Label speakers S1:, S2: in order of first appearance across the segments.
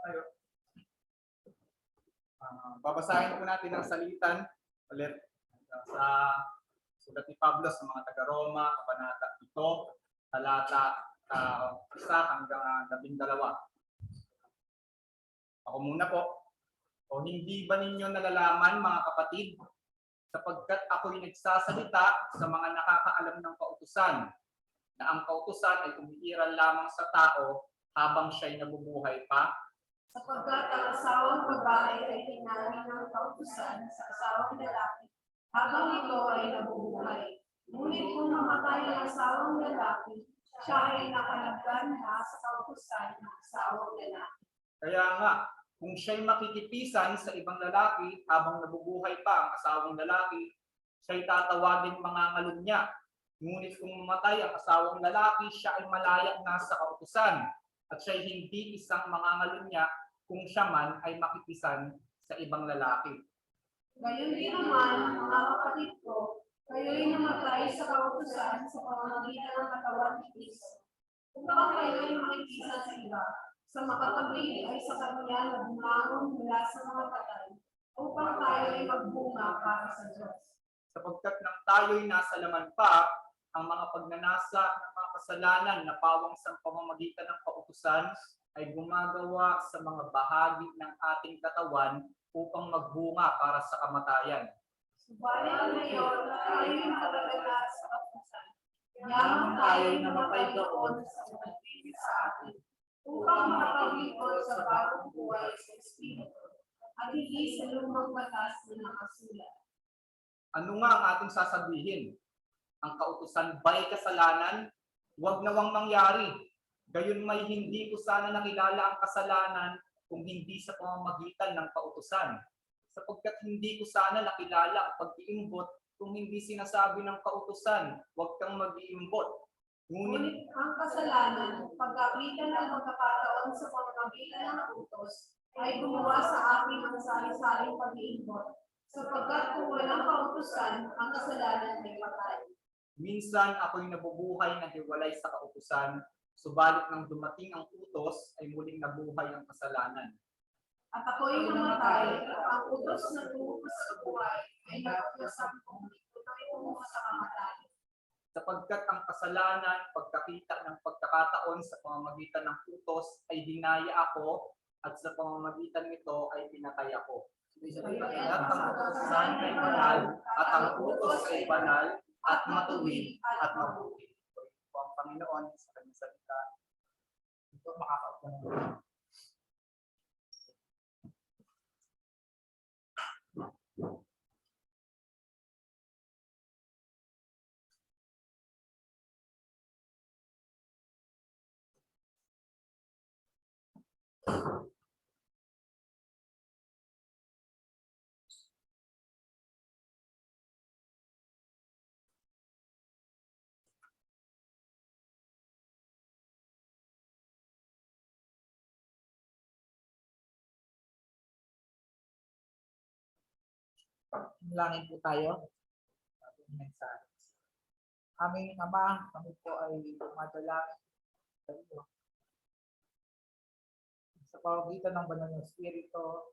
S1: tayo. Babasahin po natin ang salitan ulit sa sulat ni Pablo sa mga taga-Roma, Kabanata 7, talata 1 hanggang 12. Ako muna po. O hindi ba ninyo nalalaman, mga kapatid, sapagkat ako'y nagsasalita sa mga nakakaalam ng kautusan, na ang kautusan ay umiiral lamang sa tao habang siya'y nabubuhay pa?
S2: Sapagkat ang asawang babae ay tinangi ng kautusan sa asawang lalaki habang ito ay nabubuhay. Ngunit kung mamatay ang asawang lalaki, siya ay nakalagdan na sa kautusan ng asawang lalaki.
S1: Kaya nga, kung siya'y makikipisan sa ibang lalaki habang nabubuhay pa ang asawang lalaki, siya'y tatawagin mangangalun niya. Ngunit kung mamatay ang asawang lalaki, siya ay malaya na sa kautusan, at siya'y hindi isang mangangalun niya kung siya man ay makipisan sa ibang lalaki.
S2: Gayon din naman, mga kapatid ko, kayo'y namatay sa kautusan sa pamamagitan ng katawan ni Kristo. Upang kayo'y makipisan sa iba, sa makakabili ay sa kanya na bumangon mula sa mga patay, upang tayo'y magbunga para sa Diyos.
S1: Sapagkat nang tayo'y nasa laman pa, ang mga pagnanasa ng mga kasalanan na pawang sa pamamagitan ng kautusan ay gumagawa sa mga bahagi ng ating katawan upang magbunga para sa kamatayan.
S2: Subalit ngayon na tayo'y nakagalas sa kautusan,
S1: Lamang tayo'y namatay doon
S2: sa pagpipil sa atin, upang makapaglingkod sa bagong buhay sa Espiritu, at hindi sa lumang batas na nakasulat.
S1: Ano nga ang ating sasabihin? Ang kautusan ba'y kasalanan? Huwag nawang mangyari. Gayon may hindi ko sana nakilala ang kasalanan kung hindi sa pamamagitan ng kautusan. Sapagkat hindi ko sana nakilala ang pag-iimbot kung hindi sinasabi ng kautusan, huwag kang mag-iimbot.
S2: Ngunit ang kasalanan, pagkakitan ng magkakataon sa pamamagitan ng utos, ay gumawa sa akin ang sari-saring pag-iimbot. Sapagkat kung walang kautusan, ang kasalanan ay patay.
S1: Minsan ako'y nabubuhay na hiwalay sa kautusan, subalit nang dumating ang utos ay muling nabuhay ang kasalanan.
S2: At ako'y namatay, at ang utos na tungo sa buhay ay nagpasang kung ito'y tungo sa kamatayan.
S1: Sapagkat ang kasalanan, pagkakita ng pagkakataon sa pamamagitan ng utos ay dinaya ako, at sa pamamagitan nito ay pinatay ako. At ang kautusan ay banal, at ang utos ay banal, at matuwid, at mabuti. Ito po ang Panginoon sa kanyang salita. Ito makakaupo na. Langin po tayo. Aming Ama, kami po ay dumadalangin sa iyo. Sa pamamagitan ng banal na Espiritu,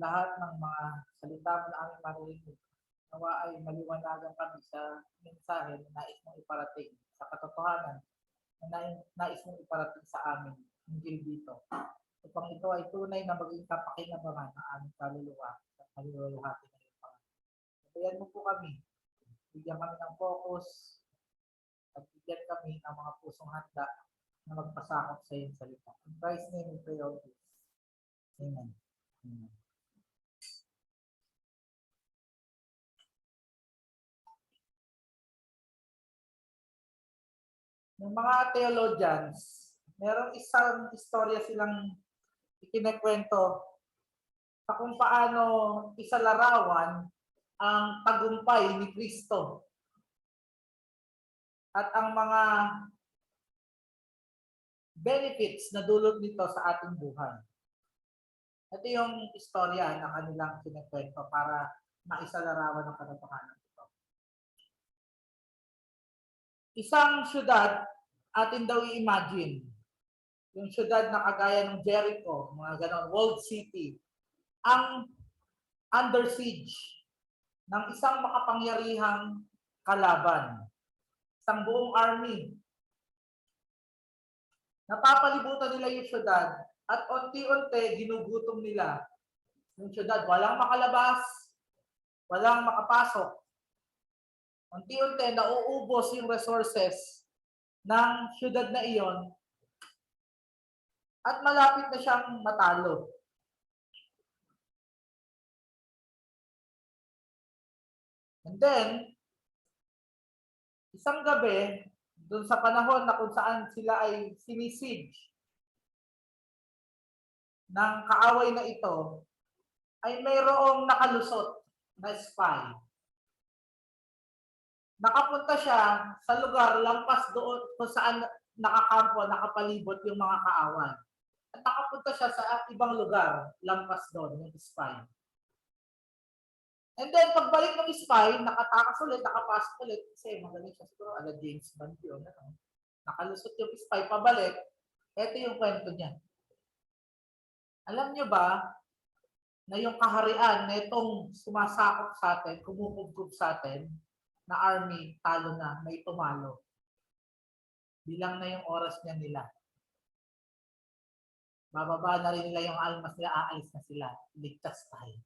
S1: lahat ng mga salita mo na aming maririnig, nawa ay maliwanagan kami sa mensahe na nais mong iparating, sa katotohanan na nais mong iparating sa amin, hinggil dito. Upang ito ay tunay na maging kapakinabangan ng aming kaluluwa at maluluhati ng iyong Panginoon. Sabayan mo po kami, bigyan kami ng focus, at bigyan kami ng mga pusong handa na magpasakop sa iyong salita. In Christ's name we pray all this. Amen. Amen. Yung mga theologians, merong isang istorya silang ikinekwento sa kung paano isalarawan ang tagumpay ni Kristo at ang mga benefits na dulot nito sa ating buhay. Ito yung istorya na kanilang kinekwento para maisalarawan ang katotohanan ito. Isang syudad, atin daw i-imagine, yung syudad na kagaya ng Jericho, mga ganon, walled city, ang under siege ng isang makapangyarihang kalaban, isang buong army. Napapalibutan nila yung syudad at unti-unti ginugutom nila yung syudad. Walang makalabas, walang makapasok. Unti-unti nauubos yung resources ng syudad na iyon at malapit na siyang matalo. And then, isang gabi, doon sa panahon na kung saan sila ay sinisiege ng kaaway na ito, ay mayroong nakalusot na spy. Nakapunta siya sa lugar lampas doon kung saan nakakampo, nakapalibot yung mga kaaway. At nakapunta siya sa ibang lugar lampas doon, yung spy. And then, pagbalik ng spy, nakatakas ulit, nakapasok ulit. Kasi magaling siya siguro, ala James Bond yun. Ano? Nakalusot yung spy, pabalik. Ito yung kwento niya. Alam niyo ba, na yung kaharian na itong sumasakop sa atin, kumukubkub sa atin, na army, talo na, may tumalo. Bilang na yung oras niya nila. Bababa na rin nila yung almas nila, aalis na sila. Ligtas tayo.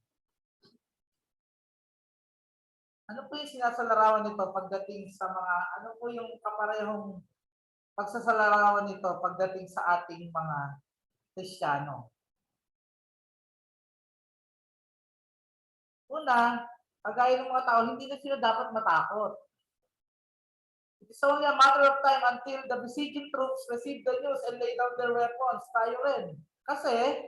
S1: Ano po yung sinasalarawan nito pagdating sa mga, ano po yung kaparehong pagsasalarawan nito pagdating sa ating mga Kristiyano? Una, kagaya ng mga tao, hindi na sila dapat matakot. It is only a matter of time until the besieging troops receive the news and lay down their weapons. Tayo rin. Kasi,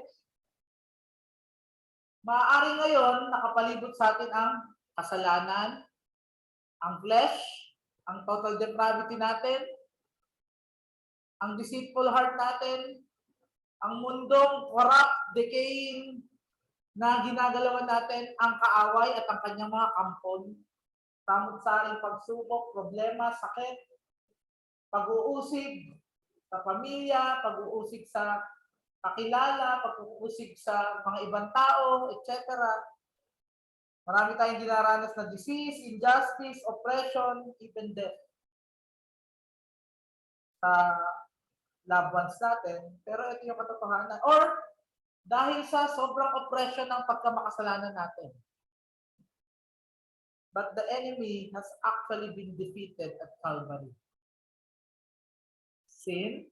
S1: maaari ngayon nakapalibot sa atin ang kasalanan, ang flesh, ang total depravity natin, ang deceitful heart natin, ang mundong corrupt, decaying na ginagalawan natin, ang kaaway at ang kanyang mga kampon, samot-saring pagsubok, problema, sakit, pag-uusig sa pamilya, pag-uusig sa kakilala, pag-uusig sa mga ibang tao, etc. Marami tayong dinaranas na disease, injustice, oppression, even death sa loved ones natin. Pero ito yung katotohanan. Or dahil sa sobrang oppression ng pagkamakasalanan natin. But the enemy has actually been defeated at Calvary. Sin,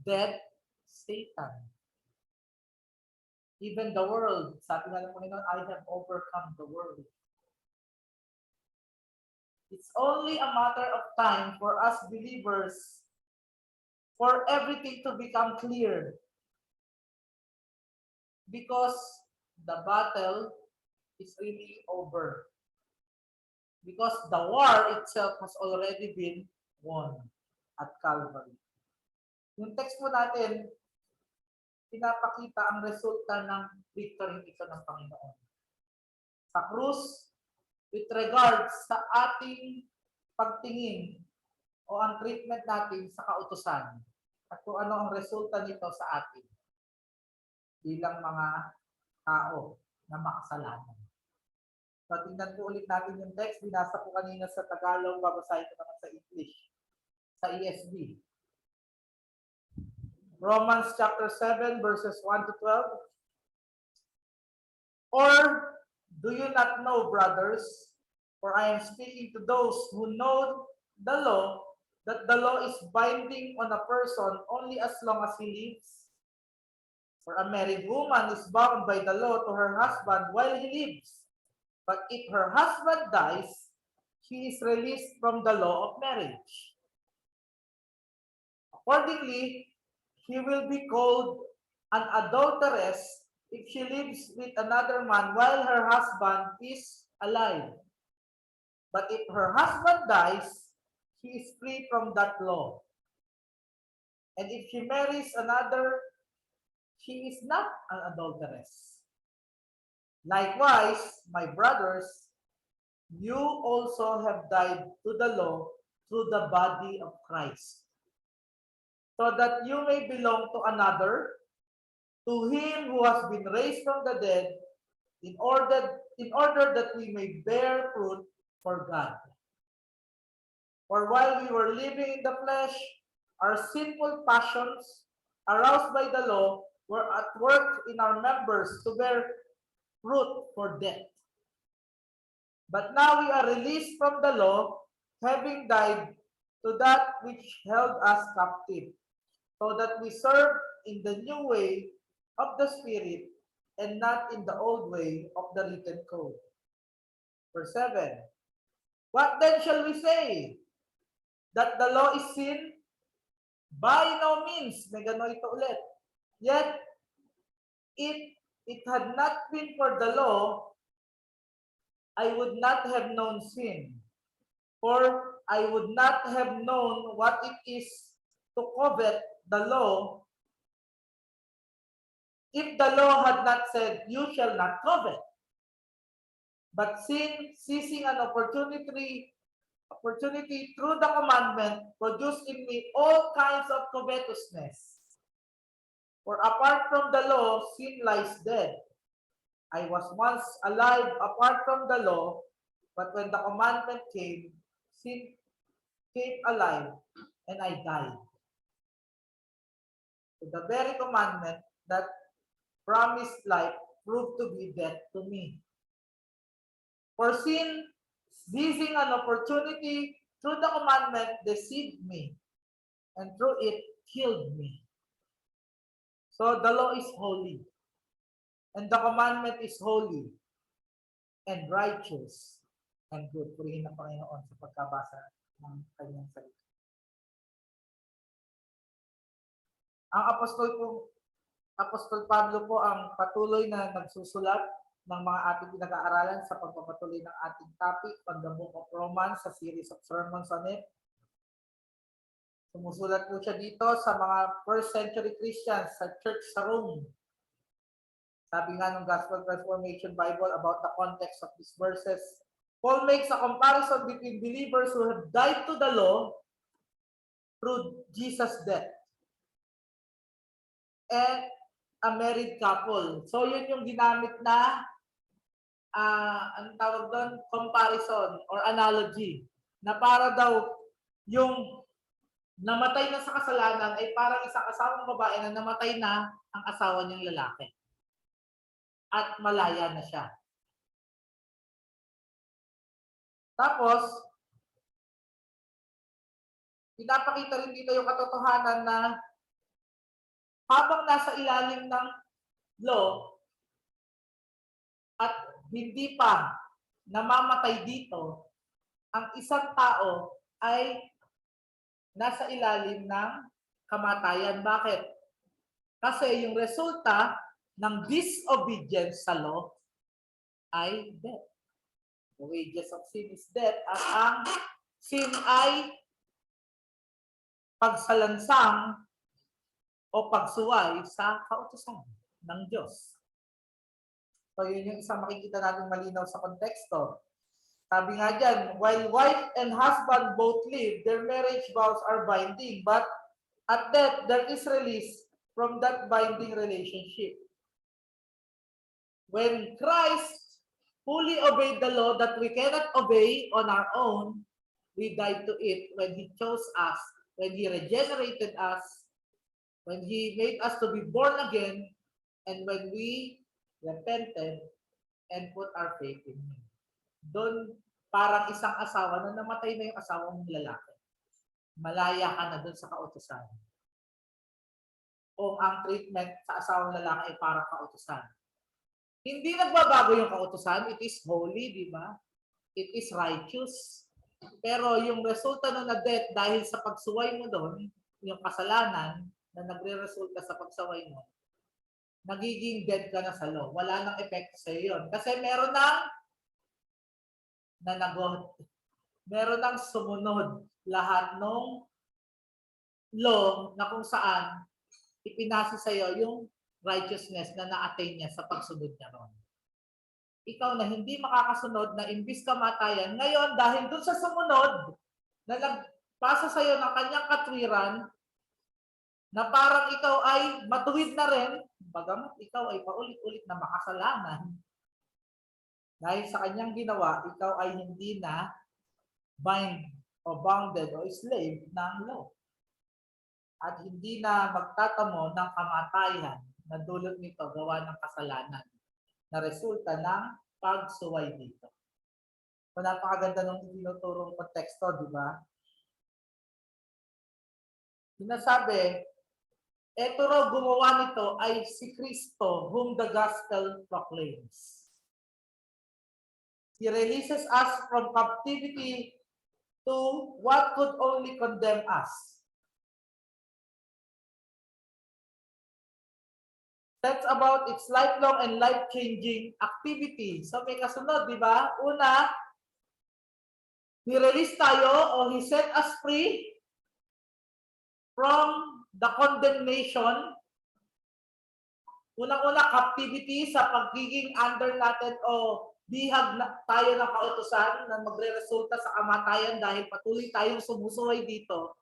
S1: death, Satan. Even the world, sabi nga ng Panginoon, I have overcome the world. It's only a matter of time for us believers, for everything to become clear. Because the battle is really over. Because the war itself has already been won at Calvary. Yung text mo natin, pinapakita ang resulta ng victory ito ng Panginoon. Sa krus, with regards sa ating pagtingin o ang treatment natin sa kautusan at kung ano ang resulta nito sa atin bilang mga tao na makasalanan. So, tingnan po ulit natin yung text. Binasa ko kanina sa Tagalog, babasahin ko naman sa English, sa ESV. Romans chapter 7, verses 1 to 12. Or do you not know, brothers, for I am speaking to those who know the law, that the law is binding on a person only as long as he lives? For a married woman is bound by the law to her husband while he lives. But if her husband dies, she is released from the law of marriage. Accordingly, she will be called an adulteress if she lives with another man while her husband is alive. But if her husband dies, she is free from that law. And if she marries another, she is not an adulteress. Likewise, my brothers, you also have died to the law through the body of Christ, so that you may belong to another, to him who has been raised from the dead, in order that we may bear fruit for God. For while we were living in the flesh, our sinful passions, aroused by the law, were at work in our members to bear fruit for death. But now we are released from the law, having died to that which held us captive, so that we serve in the new way of the Spirit and not in the old way of the written code. Verse 7. What then shall we say? That the law is sin? By no means. May gano ito ulit. Yet, if it had not been for the law, I would not have known sin. For I would not have known what it is to covet the law if the law had not said, you shall not covet. But sin, seizing an opportunity through the commandment, produced in me all kinds of covetousness. For apart from the law, sin lies dead. I was once alive apart from the law, but when the commandment came, sin came alive, and I died. So the very commandment that promised life proved to be death to me. For sin, seizing an opportunity through the commandment, deceived me, and through it killed me. So the law is holy, and the commandment is holy, and righteous, and good. Purihin ng Panginoon sa pagkabasa ng kanyang salita. Ang Apostol Pablo po ang patuloy na nagsusulat ng mga ating pinag-aaralan sa pagpapatuloy ng ating topic on the book of Romans sa series of sermons on it. Sumusulat po siya dito sa mga first century Christians sa church sa Rome. Sabi nga ng Gospel Transformation Bible about the context of these verses, Paul makes a comparison between believers who have died to the law through Jesus' death and a married couple. So yun yung ginamit na anong tawag doon? Comparison or analogy. Na para daw yung namatay na sa kasalanan ay parang isang asawang babae na namatay na ang asawa niyang lalaki. At malaya na siya. Tapos, pinapakita rin dito yung katotohanan na habang nasa ilalim ng law at hindi pa namamatay dito, ang isang tao ay nasa ilalim ng kamatayan. Bakit? Kasi yung resulta ng disobedience sa law ay death. The wages of sin is death. At ang sin ay pagsalansang o pagsuway sa kautusan ng Diyos. So yun yung isang makikita natin malinaw sa konteksto. Sabi nga dyan, while wife and husband both live, their marriage vows are binding, but at death, there is release from that binding relationship. When Christ fully obeyed the law that we cannot obey on our own, we died to it when He chose us, when He regenerated us, when He made us to be born again, and when we repented and put our faith in Him. Doon, parang isang asawa na namatay na yung asawa mong lalaki. Malaya ka na doon sa kautusan. O ang treatment sa asawang lalaki ay parang kautusan. Hindi nagbabago yung kautusan. It is holy, di ba? It is righteous. Pero yung resulta nun na death dahil sa pagsuway mo doon, yung kasalanan na nagre-resulta sa pagsuway mo, nagiging dead ka na sa law. Wala nang epekto sa iyo yun. Kasi meron nang nanagot. Meron nang sumunod lahat ng law na kung saan ipinasa sa iyo yung righteousness na na-attain niya sa pagsunod niya ron. Ikaw na hindi makakasunod na imbis kamatayan, ngayon dahil dun sa sumunod na nagpasa sa iyo ng kanyang katwiran, na parang ikaw ay matuwid na rin, bagamat ikaw ay paulit-ulit na makasalanan, dahil sa kanyang ginawa, ikaw ay hindi na bind o bounded o slave ng law. At hindi na magtatamo ng kamatayan na dulot nito gawa ng kasalanan na resulta ng pagsuway dito. So, napakaganda ng tinuturong konteksto, di ba? Sinasabi, eto raw gumawa nito ay si Kristo whom the gospel proclaims. He releases us from captivity to what could only condemn us. That's about its lifelong and life-changing activity. So may kasunod, di ba? Una, ni-release tayo o He set us free from the condemnation. Unang-una, captivity sa pagiging under natin o bihag na tayo ng kautusan na magre-resulta sa kamatayan dahil patuloy tayong sumusuway dito.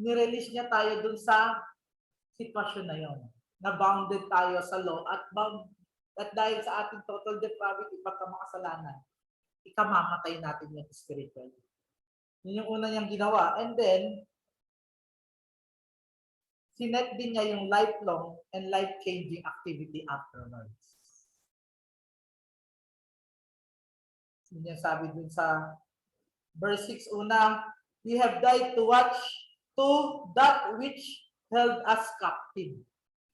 S1: Ni-release niya tayo dun sa sitwasyon na yon, na bounded tayo sa law at dahil sa ating total depravity, pagkamakasalanan, ikamamatay natin yung spiritually. Yun yung una niyang ginawa. And then, sinet din niya yung lifelong and life-changing activity afterwards. Yun yung sabi dun sa verse 6, una, we have died to watch to that which held us captive.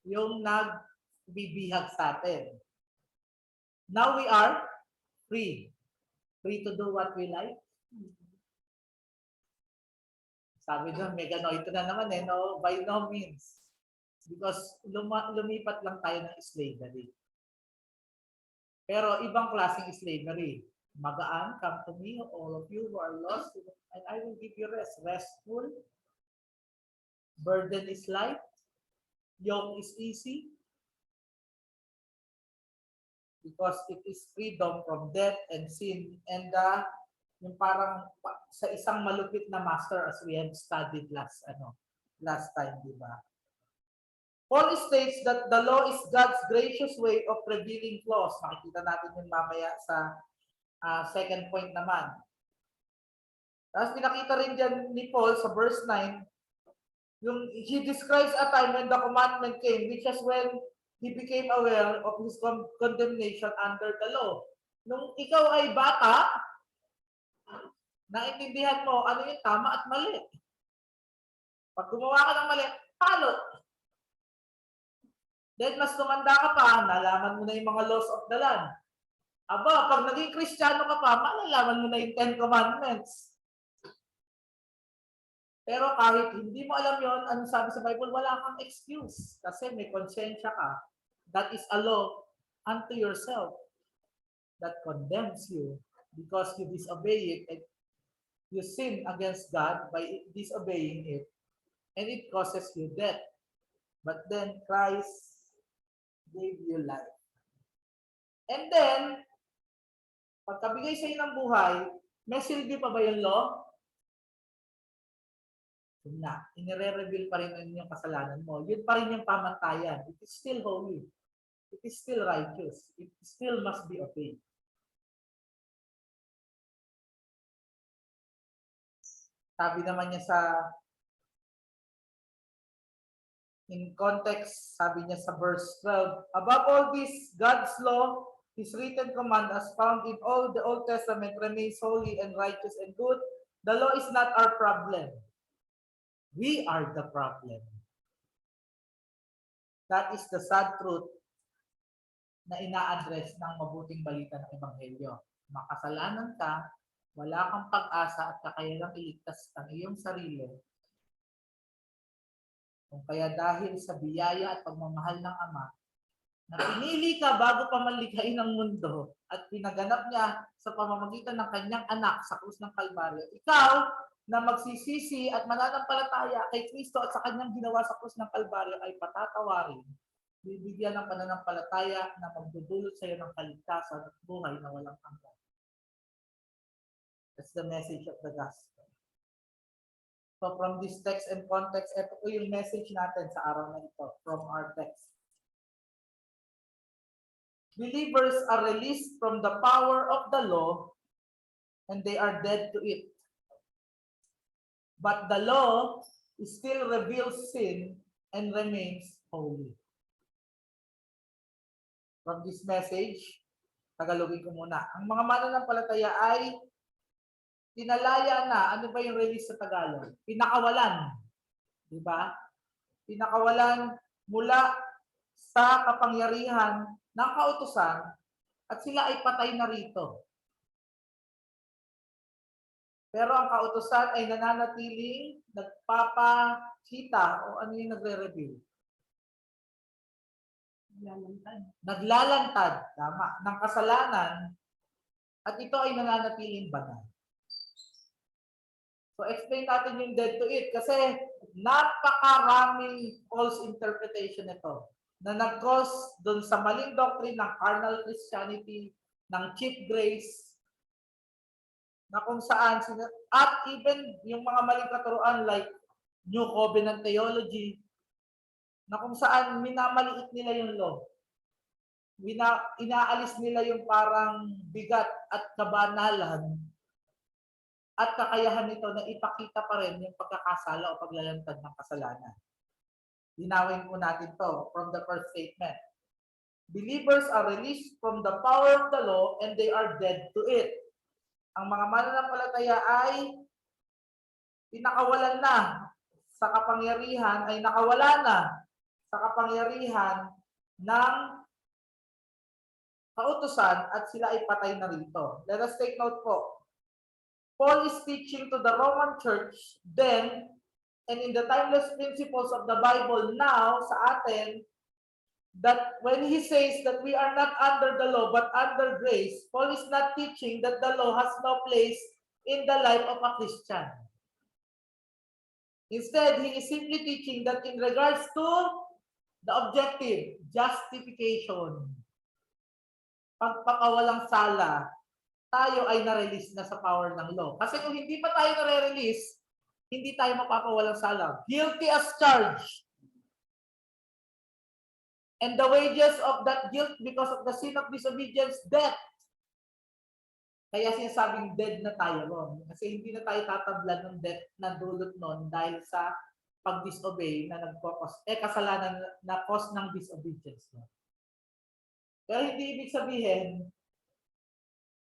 S1: Yung nagbibihag sa atin. Now we are free. Free to do what we like. Sabi doon, meganoito na naman no? By no means. Because lumipat lang tayo ng slavery. Pero ibang klaseng slavery. Magaan, come to me, all of you who are lost, and I will give you rest. Restful. Burden is light. Yoke is easy. Because it is freedom from death and sin and yung parang sa isang malupit na master as we have studied last time, di ba? Paul states that the law is God's gracious way of revealing flaws. Makikita natin yun mamaya sa second point naman. Tapos pinakita rin dyan ni Paul sa verse 9, yung he describes a time when the commandment came, which is when he became aware of his condemnation under the law. Nung ikaw ay bata, naintindihan mo ano yung tama at mali. Pag gumawa ka ng mali, palo. Then mas tumanda ka pa, nalaman mo na yung mga laws of the land. Aba, pag naging Kristiyano ka pa, malalaman mo na yung 10 Commandments. Pero kahit hindi mo alam yon, ano sabi sa Bible, wala kang excuse. Kasi may konsensya ka. That is a law unto yourself that condemns you because you disobey it and you sin against God by disobeying it, and it causes you death. But then Christ gave you life. And then, pagkabigay sa iyo ng buhay, may silbi pa ba yung law? Yun na, inire-reveal pa rin yung kasalanan mo. Yun pa rin yung pamantayan. It is still holy. It is still righteous. It still must be obeyed. Sabi naman niya in context, sabi niya sa verse 12, above all this, God's law, His written command as found in all the Old Testament remains holy and righteous and good. The law is not our problem. We are the problem. That is the sad truth na ina-address ng mabuting balita ng Ebanghelyo. Makasalanan ka, wala kang pag-asa at kakayalang iligtas ang iyong sarili. Kung kaya dahil sa biyaya at pagmamahal ng Ama, na pinili ka bago pa man likhain ang mundo at pinaganap niya sa pamamagitan ng kanyang anak sa krus ng Kalbaryo, ikaw na magsisisi at mananampalataya kay Kristo at sa kanyang ginawa sa krus ng Kalbaryo ay patatawarin, bibigyan ng pananampalataya na magdudulot sa iyo ng kaligtasan at buhay na walang hanggan. That's the message of the gospel. So from this text and context, ito po yung message natin sa araw na ito from our text. Believers are released from the power of the law and they are dead to it. But the law still reveals sin and remains holy. From this message, Tagalogin ko muna. Ang mga mananampalataya ay tinalaya na, ano ba yung release sa Tagalog? Pinakawalan. Di ba? Pinakawalan mula sa kapangyarihan ng kautusan at sila ay patay na rito. Pero ang kautusan ay nananatiling nagpapakita o ano yung nagre-reveal? Naglalantad, tama, ng kasalanan at ito ay nananatiling banal. So explain natin yung dead to it kasi napakaraming false interpretation ito na nag-cause doon sa maling doctrine ng carnal Christianity, ng cheap grace, na kung saan, at even yung mga maling katuruan like New Covenant Theology, na kung saan minamaliit nila yung law. Inaalis nila yung parang bigat at kabanalan at kakayahan nito na ipakita pa rin yung pagkakasala o paglalantad ng kasalanan. Linawin po natin to from the first statement. Believers are released from the power of the law and they are dead to it. Ang mga mananampalataya ay pinakawalan na sa kapangyarihan, ay nakawala na sa kapangyarihan ng kautusan at sila ay patay na rito. Let us take note po. Paul is teaching to the Roman church then and in the timeless principles of the Bible now sa atin that when he says that we are not under the law but under grace, Paul is not teaching that the law has no place in the life of a Christian. Instead, he is simply teaching that in regards to the objective, justification, pagpakawalang sala, tayo ay na-release na sa power ng law. Kasi kung hindi pa tayo na-release, hindi tayo mapapawalang sala. Guilty as charged. And the wages of that guilt because of the sin of disobedience, death. Kaya sinasabing dead na tayo ron. Kasi hindi na tayo tatablan ng death na dulot nun dahil sa pag-disobey na nagkakos, kasalanan na cause ng disobedience. Pero hindi ibig sabihin,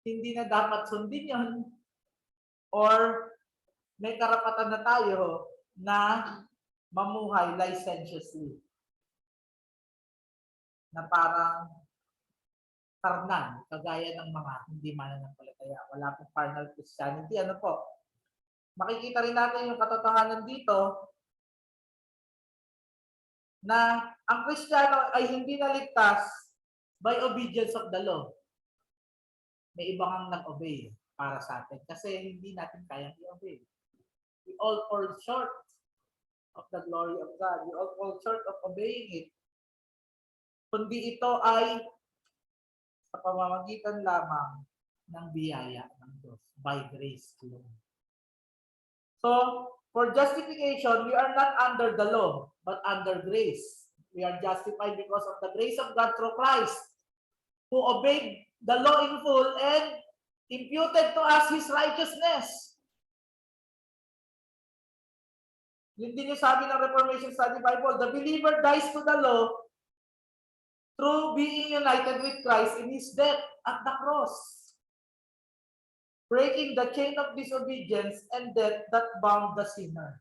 S1: hindi na dapat sundin yun or may karapatan na tayo na mamuhay licentiously. Na parang karnal, kagaya ng mga hindi mananampalataya. Wala pong carnal Christianity. Ano po? Makikita rin natin yung katotohanan dito na ang Kristiyano ay hindi naligtas by obedience of the law. May ibang nag-obey para sa atin kasi hindi natin kayang i-obey. We all fall short of the glory of God. We all fall short of obeying it. Kundi ito ay sa pamamagitan lamang ng biyaya ng Diyos, by grace alone. So, for justification, we are not under the law, but under grace. We are justified because of the grace of God through Christ, who obeyed the law in full and imputed to us His righteousness. Yun din yung sabi ng Reformation Study Bible, the believer dies to the law through being united with Christ in His death at the cross, breaking the chain of disobedience and death that bound the sinner.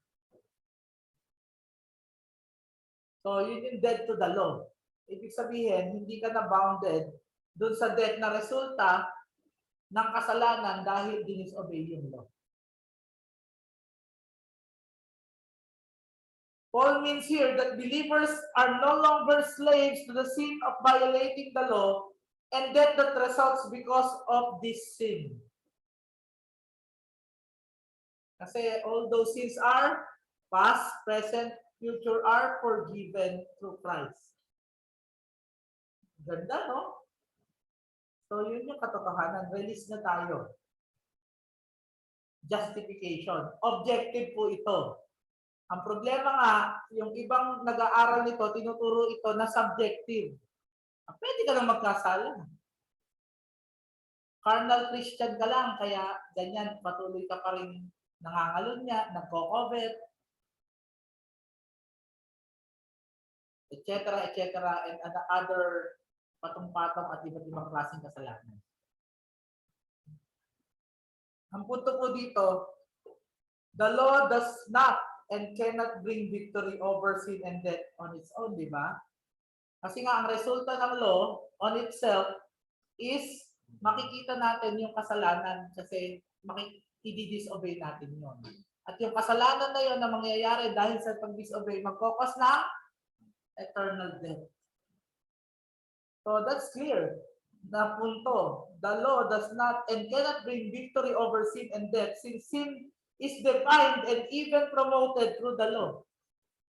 S1: So, yun yung dead to the law. Ibig sabihin, hindi ka na bounded dun sa death na resulta ng kasalanan dahil disobey yung law. Paul means here that believers are no longer slaves to the sin of violating the law and death that results because of this sin. Kasi all those sins are past, present, future are forgiven through Christ. Ganda, no? So yun yung katotohanan. Release na tayo. justification. Objective po ito. Ang problema nga, yung ibang nag-aaral nito, tinuturo ito na subjective. Pwede ka lang magkasala. Carnal Christian ka lang, kaya ganyan, patuloy ka pa rin nangangalunya, nagko-covet, etc., and other patong-patong at iba't ibang klaseng kasalanan. Ang punto po dito, the law does not and cannot bring victory over sin and death on its own, di ba? Kasi nga, ang resulta ng law on itself is makikita natin yung kasalanan kasi i-disobey natin yun. At yung kasalanan na yun na mangyayari dahil sa pag-disobey, mag-focus ng eternal death. So that's clear. Na punto, the law does not and cannot bring victory over sin and death since sin is defined and even promoted through the law.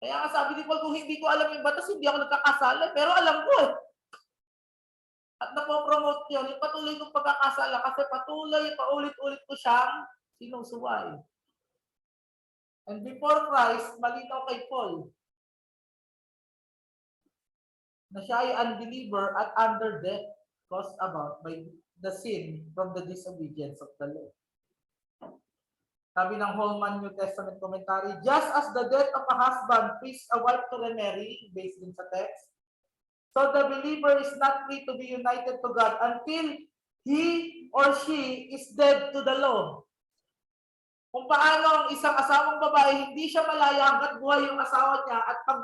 S1: Kaya nga sabi ni Paul, kung hindi ko alam yung batas, hindi ako nagkakasala, pero alam ko eh. At napopromote yun, yung patuloy kong pagkakasala kasi patuloy, paulit-ulit ko siyang sinusuway. And before Christ, malinaw kay Paul na siya ay unbeliever at under death caused about by the sin from the disobedience of the law. Sabi ng Holman New Testament commentary, just as the death of a husband frees a wife to remarry, based din sa text, so the believer is not free to be united to God until he or she is dead to the law. Kung paano ang isang asawang babae, hindi siya malaya hanggat buhay yung asawa niya at pag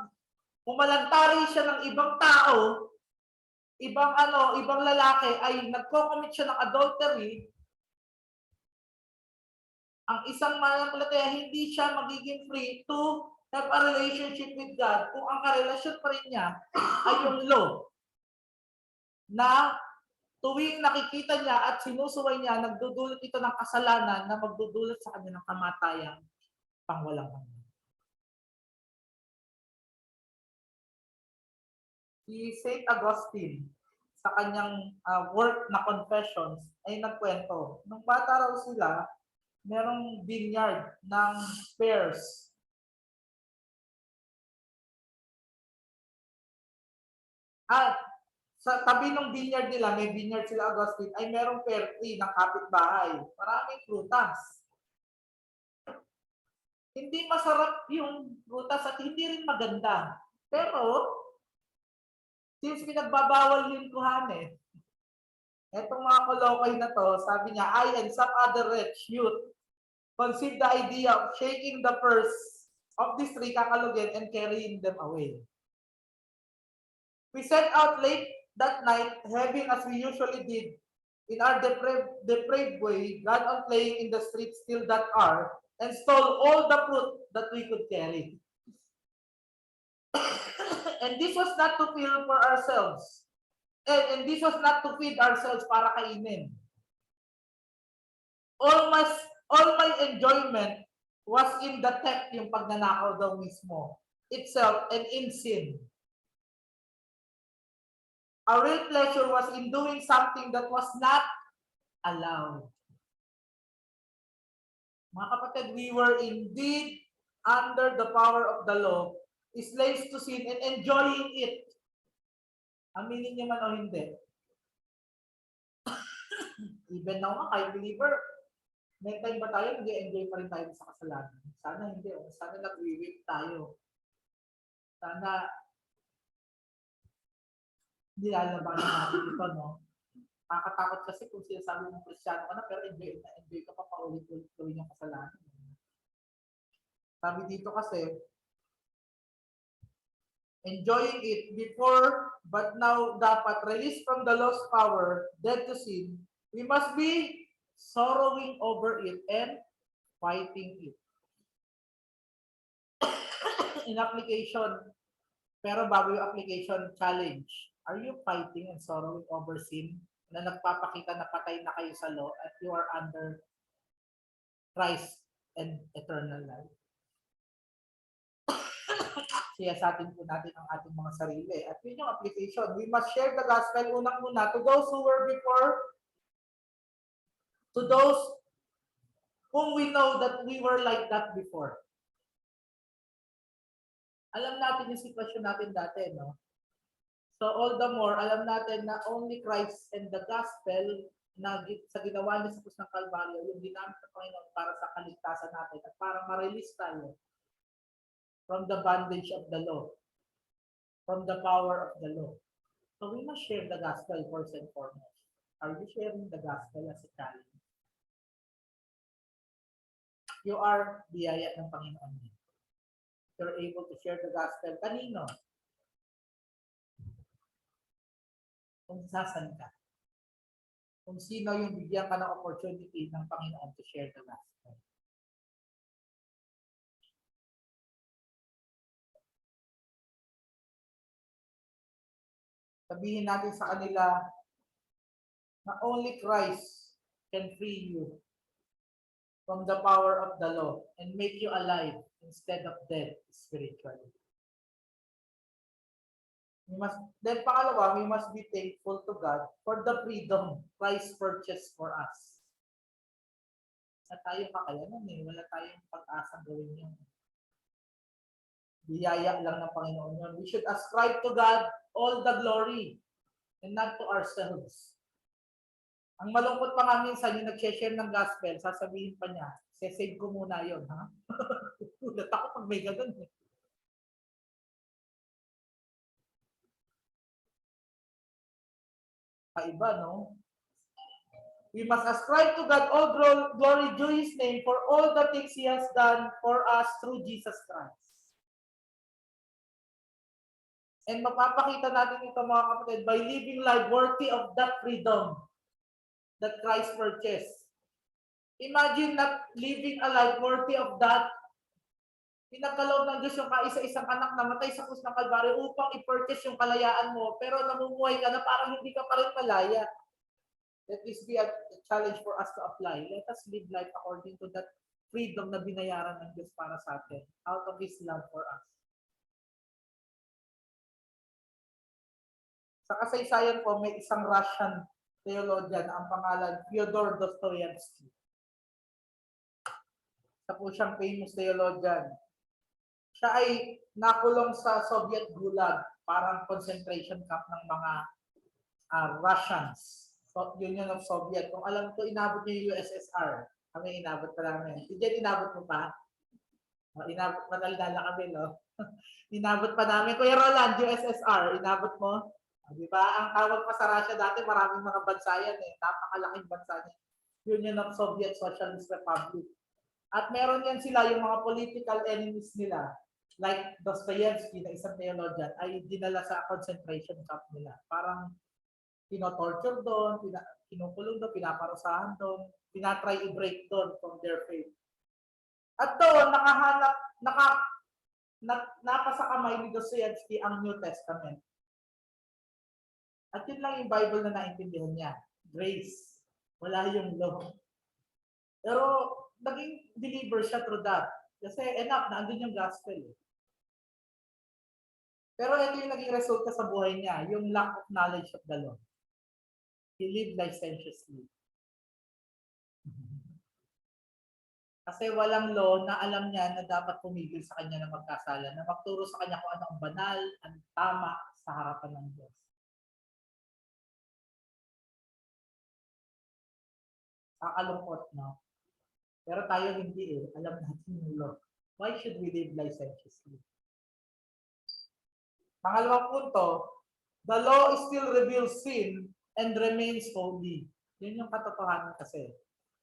S1: umalantari siya ng ibang tao, ibang lalaki ay nagko-commit siya ng adultery, ang isang mananampalataya hindi siya magiging free to have a relationship with God kung ang karelasyon pa rin niya ay yung law na tuwing nakikita niya at sinusuway niya, nagdudulot ito ng kasalanan na magdudulot sa kanya ng kamatayang pangwalang hanggan. Si St. Augustine, sa kanyang work na Confessions, ay nagkwento. Nung bata raw sila, merong vineyard ng pears. At sa tabi ng vineyard nila, may vineyard sila Augustine, ay merong pear tree ng kapitbahay. Maraming prutas. Hindi masarap yung prutas at hindi rin maganda. Pero, since pinagbabawal yung kuhanin, etong mga kolokoy na to, sabi niya, I and some other rich youth conceived the idea of shaking the pears of this tree, kakalugin, and carrying them away. We set out late that night, having as we usually did, in our depraved way, gone on playing in the streets till that hour, and stole all the fruit that we could carry. And this was not to feel for ourselves. And this was not to feed ourselves para kainin. All my enjoyment was in the theft, yung pagnanakaw daw mismo, itself, and in sin. Our real pleasure was in doing something that was not allowed. Mga kapatid, we were indeed under the power of the law, slaves to sin and enjoying it. Aminin niyo man o hindi. Even now nga, kay believer, may time ba tayo, nag-enjoy pa rin tayo sa kasalanan? Sana hindi. Sana nag-weep tayo. Sana hindi lalabanan natin ito, no? Nakakatakot kasi kung sinasabi mong Kristyano ka na, pero enjoy ka pa paulit-ulit gawin yung kasalanan. Sabi dito kasi, enjoying it before, but now dapat released from the lost power, dead to sin, we must be sorrowing over it and fighting it. In application, pero bago yung application, challenge. Are you fighting and sorrowing over sin na nagpapakita na patay na kayo sa law at you are under Christ and eternal life? Siyasatin po natin ang ating mga sarili. At yun yung application. We must share the gospel unang-una to those who whom we know that we were like that before. Alam natin yung sitwasyon natin dati, no? So all the more, alam natin na only Christ and the gospel na sa ginawa niya sa krus ng Kalbaryo, yung ginamit ng Panginoon para sa kaligtasan natin at para ma-release tayo from the bondage of the law, from the power of the law. So we must share the gospel first and foremost. Are you sharing the gospel as a challenge? You are biyaya ng Panginoon. You're able to share the gospel. Kanino? Kung sasan ka. Kung sino yung bigyan ka ng opportunity ng Panginoon to share the gospel. Sabihin natin sa kanila na only Christ can free you from the power of the law and make you alive instead of dead spiritually. Then pangalawa, we must be thankful to God for the freedom Christ purchased for us. Sa tayo kakayanan wala tayong pag-asa gawin yun. Biyaya lang ng Panginoon yun. We should ascribe to God all the glory and not to ourselves. Ang malungkot pa nga minsan, yung nag-share ng gospel, sasabihin pa niya, sesave ko muna yun, ha? Ulat ako pag may ganun. Kaiba, no? We must ascribe to God all glory due His name for all the things He has done for us through Jesus Christ. And mapapakita natin ito mga kapatid by living life worthy of that freedom that Christ purchased. Imagine not living a life worthy of that. Pinagkaloob ng Diyos yung kaisa-isang anak na matay sa krus ng Kalbaryo upang i-purchase yung kalayaan mo, pero namumuhay ka na parang hindi ka pa rin malaya. Let this be a challenge for us to apply. Let us live life according to that freedom na binayaran ng Diyos para sa atin, out of His love for us. Sa kasaysayan po, may isang Russian theologian ang pangalan Fyodor Dostoyevsky. Isa po siyang famous theologian. Siya ay nakulong sa Soviet Gulag, parang concentration camp ng mga Russians. So, Union of Soviet. Kung alam ko, inabot niyo yung USSR. Kami inabot pa namin. Si Jen, inabot mo pa? Inabot, mataldala kami, no? Inabot pa namin. Kuya Roland, USSR, inabot mo? Di ba? Ang tawag pa sa Russia dati, maraming mga bansa yan eh. Napakalaking bansa niya. Union of Soviet Socialist Republic. At meron yan sila, yung mga political enemies nila, like Dostoyevsky na isang theologian, ay dinala sa concentration camp nila. Parang tino-torture doon, kinukulong doon, pinaparusahan doon, tinatry i-break doon from their faith. At doon, napasa kamay ni Dostoyevsky ang New Testament. At yun lang yung Bible na naintindihan niya. Grace. Wala yung law. Pero naging believer siya through that. Kasi enough, naandun yung gospel. Pero ito yung naging resulta sa buhay niya, yung lack of knowledge of the law. He lived licentiously. Kasi walang law na alam niya na dapat pumigil sa kanya ng magkasala, na magturo sa kanya kung ano ang banal, ang tama sa harapan ng Diyos. Kakalungkot, no? Pero tayo hindi eh. Alam natin yung law. Why should we live licentiously? Pangalawang punto, the law still reveals sin and remains holy. Yun yung katotohanan kasi.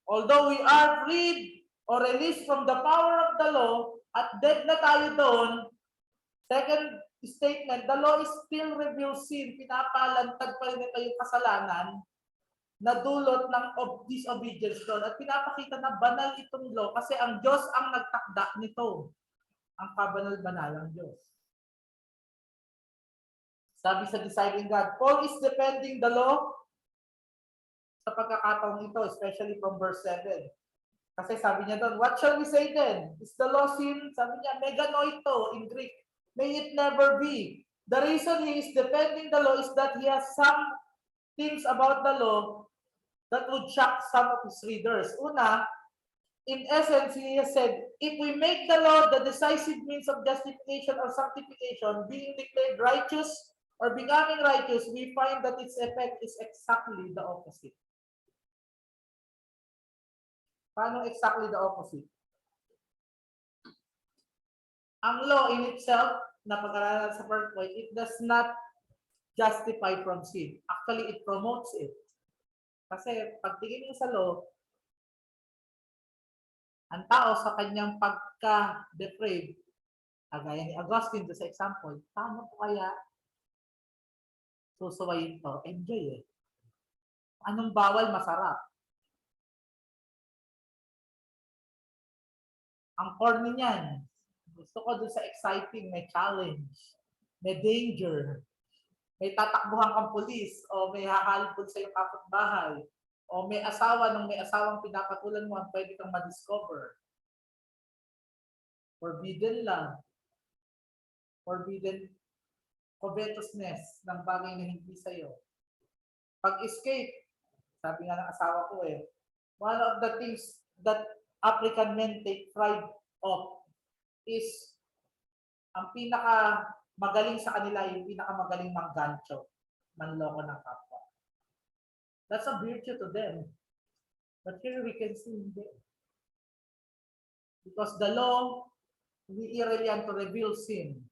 S1: Although we are freed or released from the power of the law, at dead na tayo doon, second statement, the law still reveals sin. Pinapalantad pa rin ito yung kasalanan na dulot ng disobedience doon. At pinapakita na banal itong law kasi ang Diyos ang nagtakda nito. Ang kabanal-banalang Diyos. Sabi sa Deciding God, Paul is defending the law sa pagkakataong ito, especially from verse 7. Kasi sabi niya doon, what shall we say then? Is the law sin? Sabi niya, meganoito in Greek. May it never be. The reason he is defending the law is that he has some things about the law that would shock some of his readers. Una, in essence, he has said, if we make the law the decisive means of justification or sanctification, being declared righteous or becoming righteous, we find that its effect is exactly the opposite. Paano exactly the opposite? Ang law in itself, na pag-aralan sa PowerPoint, it does not justify from sin. Actually, it promotes it. Kasi pagtingin mo sa law, ang tao sa kanyang pagka-depraved, kagaya ni Augustine sa example, paano po kaya susuwayin to? Enjoy eh. Anong bawal, masarap. Ang corny niyan, gusto ko dun sa exciting, may challenge, may danger, may tatakbuhan kang pulis, o may hahalipod sa iyong kapitbahay, o may asawa ng may asawang pinapatulan mo, ang pwede kang ma-discover. Forbidden love, forbidden covetousness ng bagay na hindi sa'yo. Pag-escape, sabi nga ng asawa ko eh, one of the things that African men take pride of is ang pinaka magaling sa kanila, yung pinaka magaling manggancho, manloko ng kapwa. That's a virtue to them. But here we can see hindi. Because the law, hindi irrelevant to reveal sin.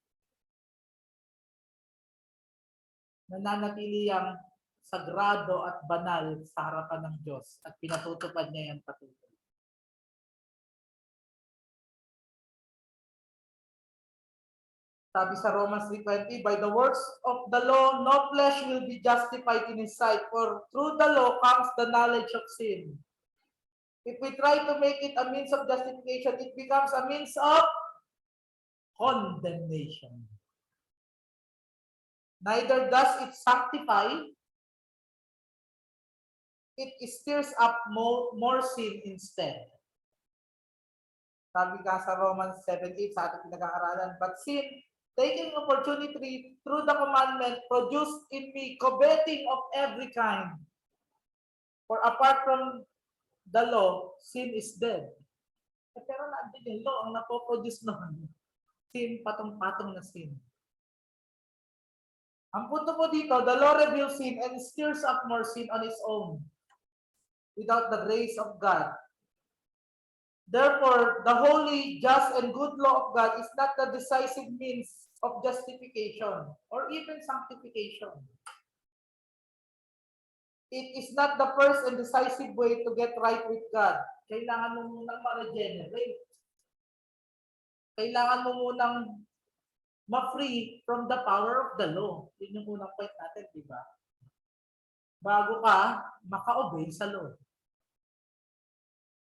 S1: Nananatili ang sagrado at banal sa harapan ng Diyos at pinatutupad niya yung patuloy. Sabi sa Romans 3:20, by the works of the law, no flesh will be justified in his sight, for through the law comes the knowledge of sin. If we try to make it a means of justification, it becomes a means of condemnation. Neither does it sanctify, it stirs up more sin instead. Sabi ka sa Romans 7:8 sa ating pinag-aaralan, but sin, taking opportunity through the commandment, produced in me coveting of every kind. For apart from the law, sin is dead. Pero nandun yung law, ang napoproduce noon, sin, patong-patong na sin. Ang punto po dito, the law reveals sin and stirs up more sin on its own without the grace of God. Therefore, the holy, just, and good law of God is not the decisive means of justification or even sanctification. It is not the first and decisive way to get right with God. Kailangan mo munang ma-regenerate. Kailangan mo munang ma-free from the power of the law. Yun yung unang point natin, di ba? Bago ka maka-obey sa law.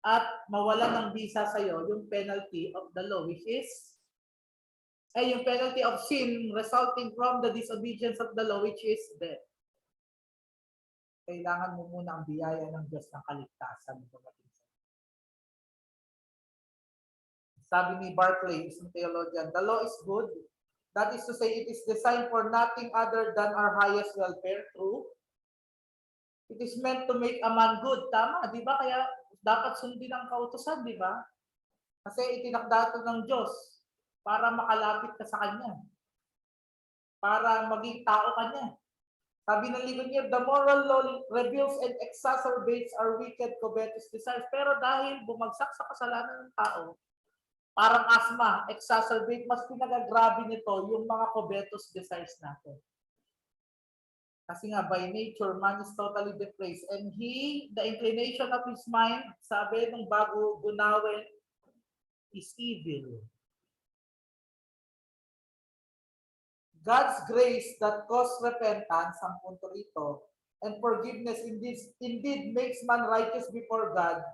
S1: At mawala ng visa sa'yo yung penalty of the law, which is yung penalty of sin resulting from the disobedience of the law, which is death. Kailangan mo muna ang biyaya ng Diyos ng kaligtasan. Sabi ni Barclay, isang theologian, the law is good. That is to say, it is designed for nothing other than our highest welfare. True. It is meant to make a man good. Tama, di ba? Kaya dapat sundin ang kautusan, di ba? Kasi itinakda ito ng Diyos para makalapit ka sa Kanya. Para maging tao ka niya. Sabi ng Ligonier, the moral law reveals and exacerbates our wicked, covetous desires. Pero dahil bumagsak sa kasalanan ng tao, parang asthma, exacerbate, mas pinagagrabe nito yung mga covetous desires natin. Kasi nga, by nature, man is totally depraved. And the inclination of his mind, sabi nung bago gunawin, is evil. God's grace that caused repentance, ang punto rito, and forgiveness indeed makes man righteous before God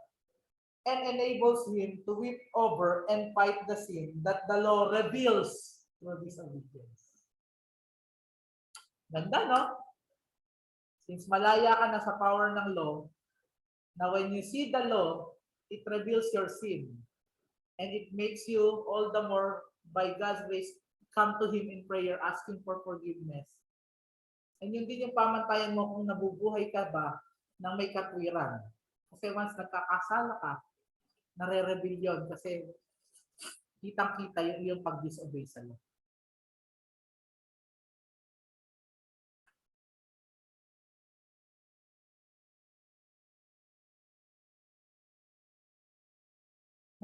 S1: and enables him to weep over and fight the sin that the law reveals through disobedience. Ganda, no? Since malaya ka na sa power ng law, na when you see the law, it reveals your sin. And it makes you all the more, by God's grace, come to Him in prayer, asking for forgiveness. And yun din yung pamantayan mo kung nabubuhay ka ba ng may katwiran. Kasi once nagkakasala ka, nare-rebellion kasi kitang-kita yung iyong pag-disobey sa law.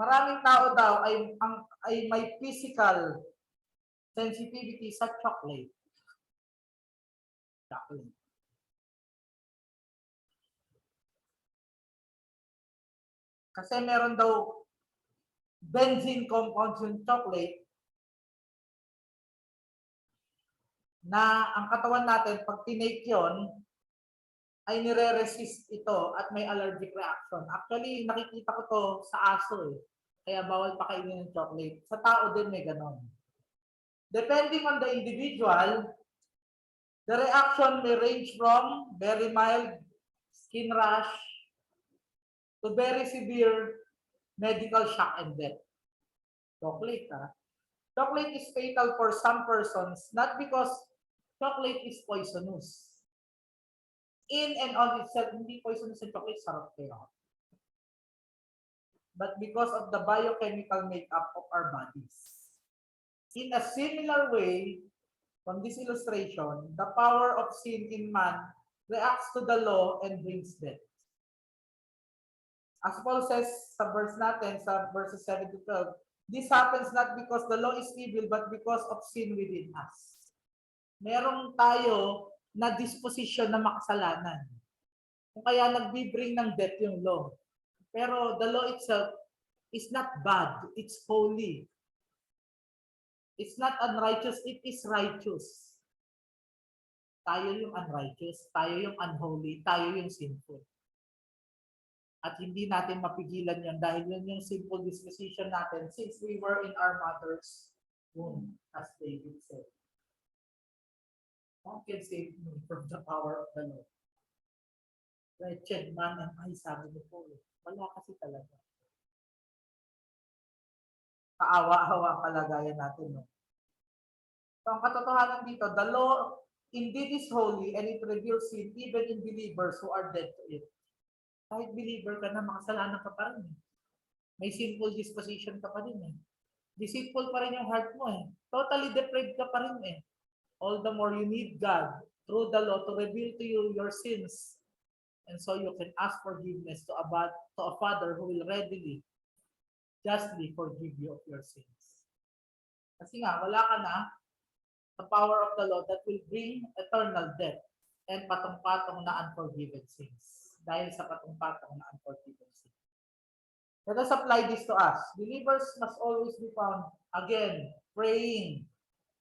S1: Maraming tao daw ay may physical sensitivity sa chocolate. Chocolate. Kasi meron daw benzene compounds yung chocolate na ang katawan natin, pag tinake yun, ay nire-resist ito at may allergic reaction. Actually, nakikita ko to sa aso eh. Kaya bawal pakainin ng chocolate. Sa tao din may ganon. Depending on the individual, the reaction may range from very mild skin rash to very severe medical shock and death. Chocolate, ha? Chocolate is fatal for some persons, not because chocolate is poisonous. In and on itself, hindi poisonous ang chocolate, sarap kayo. But because of the biochemical makeup of our bodies. In a similar way, from this illustration, the power of sin in man reacts to the law and brings death. As Paul says sa verse natin, sa verses 7 to 12, this happens not because the law is evil, but because of sin within us. Merong tayo na disposition na makasalanan. Kung kaya nagbibring ng death yung law. Pero the law itself is not bad, it's holy. It's not unrighteous, it is righteous. Tayo yung unrighteous, tayo yung unholy, tayo yung sinful. At hindi natin mapigilan yan dahil yun yung simple disposition natin since we were in our mother's womb, as David said. Who can save me from the power of the Lord? Wretched man am I, sabi ni Paul. Wala kasi talaga. Kaawa-awa kalagayan natin. No? So ang katotohanan dito, the law indeed is holy and it reveals sin even in believers who are dead to it. Kahit believer ka na, makasalanan ka pa rin. May sinful disposition ka pa rin. Deceitful pa rin yung heart mo. Totally depraved ka pa rin. All the more you need God through the law to reveal to you your sins. And so you can ask forgiveness to a Father who will readily, justly forgive you of your sins. Kasi nga, wala ka na the power of the law that will bring eternal death and patong-patong na unforgiven sins. Dahil sa patong-patong na unforgiven sins. Let us apply this to us. Believers must always be found, again, praying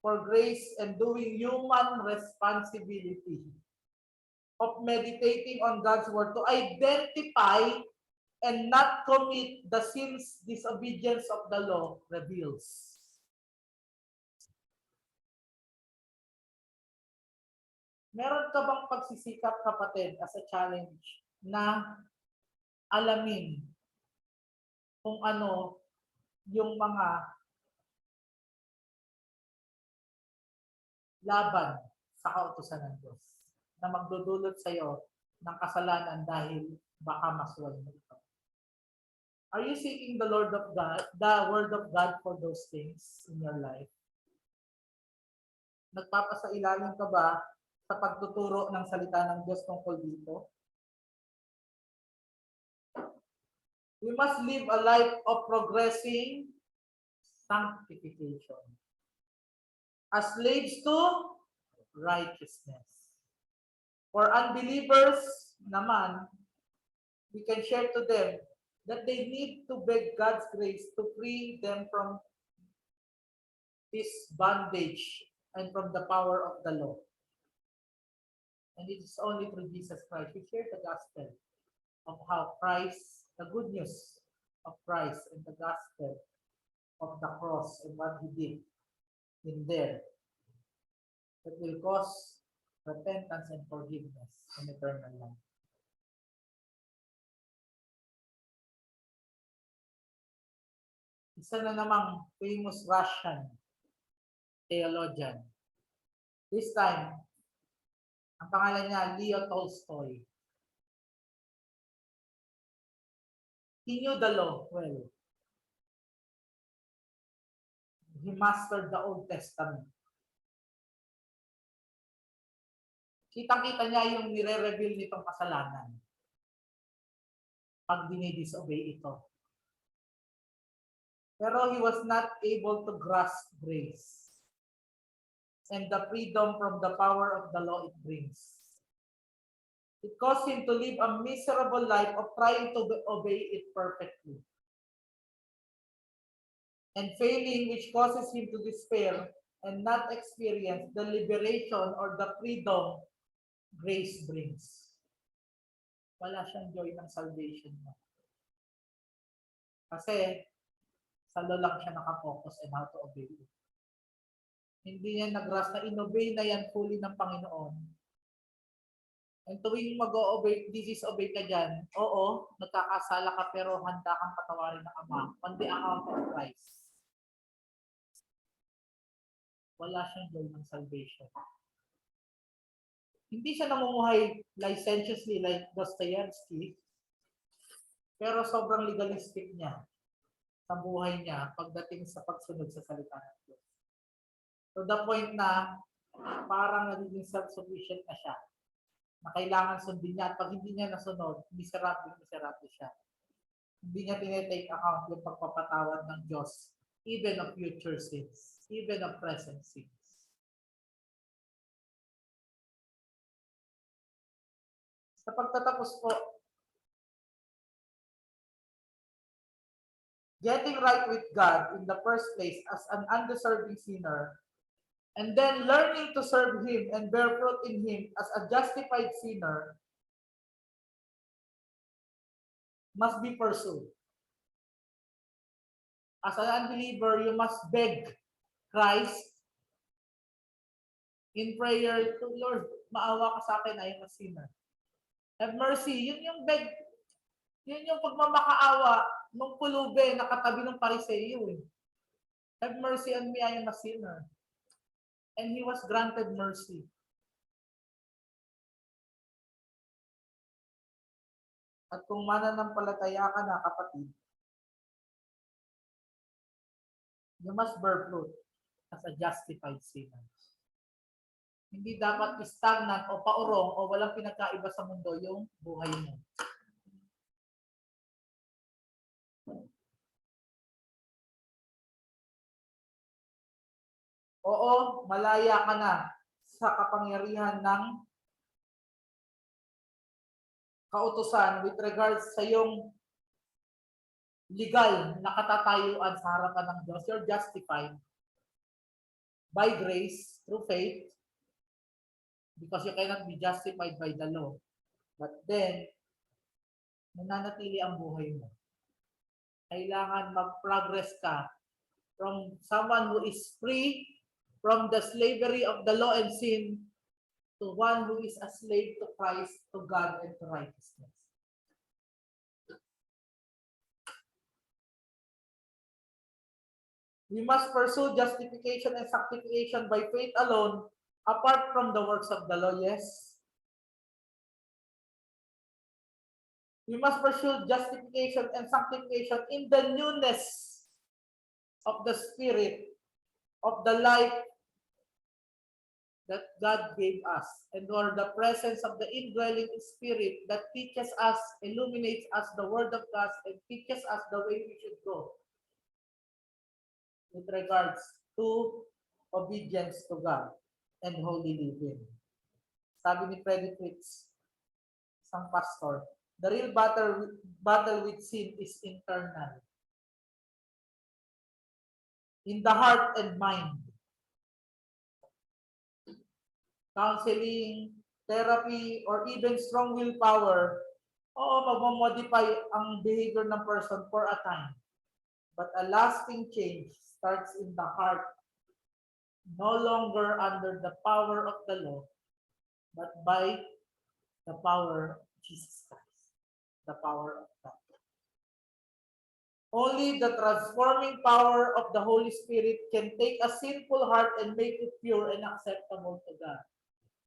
S1: for grace and doing human responsibility of meditating on God's word to identify and not commit the sins disobedience of the law reveals. Meron ka bang pagsisikap, kapatid, as a challenge na alamin kung ano yung mga laban sa kautusan ng Diyos na magdudulot sa iyo ng kasalanan dahil baka maswal mo ito? Are you seeking the Lord of God, the Word of God for those things in your life? Nagpapasailalim ka ba sa pagtuturo ng salita ng Diyos tungkol dito? We must live a life of progressing sanctification. As slaves to righteousness. For unbelievers naman, we can share to them that they need to beg God's grace to free them from this bondage and from the power of the law. And it is only through Jesus Christ. We share the gospel of how Christ, the good news of Christ and the gospel of the cross and what he did in there that will cause repentance and forgiveness and eternal life. Isa na namang famous Russian theologian. This time, ang pangalan niya, Leo Tolstoy. He knew the law well. He mastered the Old Testament. Kitang-kita niya yung nire-reveal nitong kasalanan pag dinidisobey ito. Pero he was not able to grasp grace and the freedom from the power of the law it brings. It caused him to live a miserable life of trying to obey it perfectly. And failing, which causes him to despair and not experience the liberation or the freedom grace brings. Wala siyang joy ng salvation mo. Kasi, sa law lang siya nakafocus and how to obey it. Hindi niya nag-grasp na inobey na yan fully ng Panginoon. And tuwing mag-o-obey, disobey ka dyan, oo, nagkakasala ka pero handa kang patawarin ng Ama on the account of Christ. Wala siyang joy ng salvation. Hindi siya namumuhay licentiously like Dostoevsky, pero sobrang legalistic niya sa buhay niya pagdating sa pagsunod sa salita ng Diyos. To the point na parang nagiging self-sufficient na siya, na kailangan sundin niya at pag hindi niya nasunod, miserable siya. Hindi niya tinetake account yung pagpapatawad ng Diyos, even of future sins, even of present sins. Sa pagtatapos po, getting right with God in the first place as an undeserving sinner, and then learning to serve Him and bear fruit in Him as a justified sinner must be pursued. As an unbeliever, you must beg Christ in prayer to Lord, maawa ka sa akin, I am a sinner. Have mercy. Yun yung beg, yun yung pagmamakaawa ng pulube na katabi ng Pariseyo. Have mercy on me, I am a sinner. And he was granted mercy. At kung mananampalataya ka na, kapatid, you must bear fruit as a justified sinner. Hindi dapat stagnant o paurong o walang pinagkaiba sa mundo yung buhay mo. Oo, malaya ka na sa kapangyarihan ng kautusan with regards sa iyong legal na katatayuan sa harapan ng Diyos. You're justified by grace through faith because you cannot be justified by the law. But then, nananatili ang buhay mo. Kailangan mag-progress ka from someone who is free from the slavery of the law and sin to one who is a slave to Christ, to God, and to righteousness. We must pursue justification and sanctification by faith alone, apart from the works of the law, yes. We must pursue justification and sanctification in the newness of the Spirit, of the life that God gave us, and or the presence of the indwelling Spirit that teaches us, illuminates us the Word of God, and teaches us the way we should go with regards to obedience to God and holy living. Sabi ni Freddie Fritz, isang pastor, the real battle with sin is internal. In the heart and mind. Counseling, therapy, or even strong willpower, magmamodify ang behavior ng person for a time. But a lasting change starts in the heart, no longer under the power of the law, but by the power of Jesus Christ, the power of God. Only the transforming power of the Holy Spirit can take a sinful heart and make it pure and acceptable to God.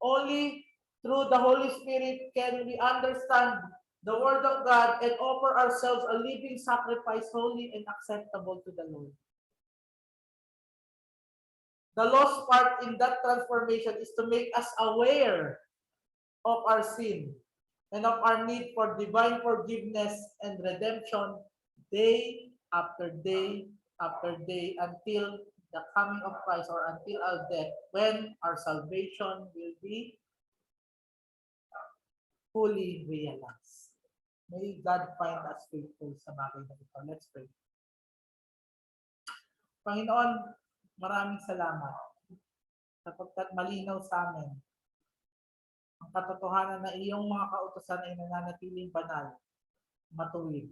S1: Only through the Holy Spirit can we understand the word of God and offer ourselves a living sacrifice, holy and acceptable to the Lord. The lost part in that transformation is to make us aware of our sin and of our need for divine forgiveness and redemption day after day after day until the coming of Christ or until our death, when our salvation will be fully realized. May God find us faithful sa bagay na ito. Let's pray. Panginoon, maraming salamat sapagkat malinaw sa amin ang katotohanan na iyong mga kautusan ay nananatiling banal, matuwid.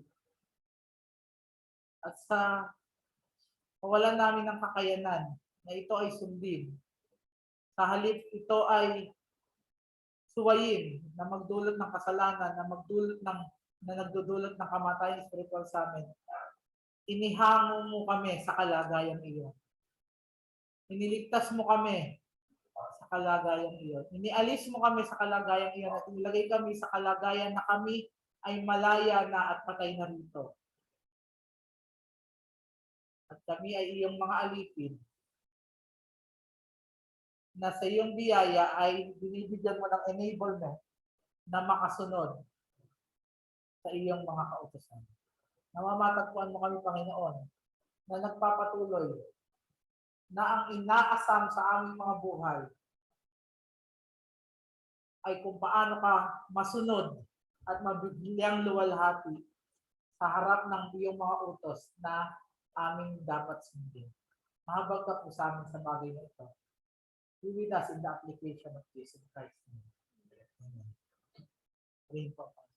S1: At sa kawalan namin ng kakayanan na ito ay sundin, sa halip ito ay suwayin na magdulot ng kasalanan, na nagdudulot ng kamatayan spiritual sa amin. Inihango mo kami sa kalagayang iyon. Iniligtas mo kami sa kalagayang iyon. Inialis mo kami sa kalagayang iyon at inilagay kami sa kalagayan na kami ay malaya na at patay na rito. At kami ay iyong mga alipin na sa iyong biyaya ay binibigyan mo ng enablement na makasunod sa iyong mga kautusan. Namamatagpuan mo kami, Panginoon, na nagpapatuloy na ang inaasam sa aming mga buhay ay kung paano ka masunod at mabigyang luwalhati sa harap ng iyong mga utos na aming dapat sundin. Mahabag ka po sa amin sa bagay na ito. Be with us in the application of Jesus Christ. Amen. Pray po.